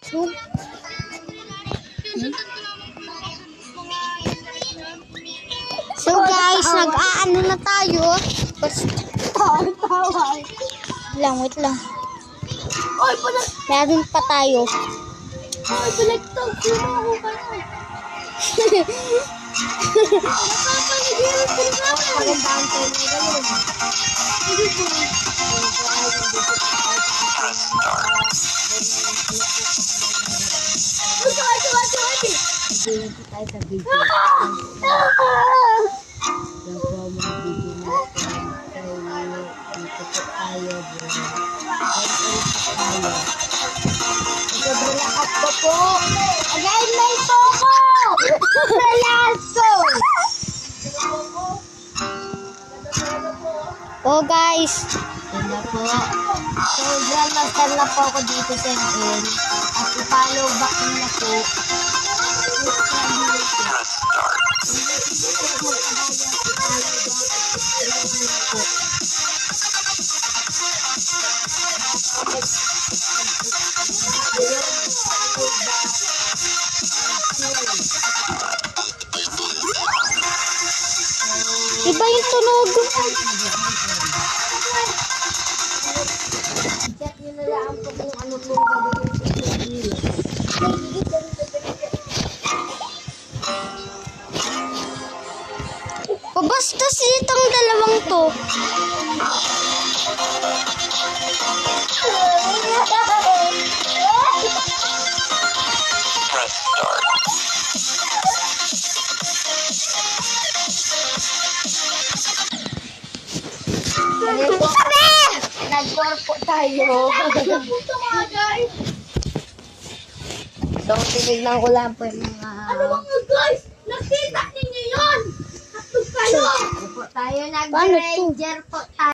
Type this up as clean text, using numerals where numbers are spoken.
So guys, nag-aano na tayo. Wait lang. Oy, pala. Meron pa tayo. Oy, balagtog. Sino ako ka na? Napapaligiran ko na. Magandaan tayo na gano'n. Hindi po. Sobrang lakas ko po. Again, may poko. Malaso. Oh guys. Yan na po. So, grandmaster na po ako dito sa ML. At i-follow back nyo na po. Iba yung tunog. Check nyo na lang po kung ano pong gagawin sa video. O basta itong dalawang to. Sabi! Nag-corpo tayo. So, tinignan ko lang po yung mga... Ano mga guys? Nakita ninyo yun! Hatog kayo! Tayo Paano to? nag-ranger po tayo.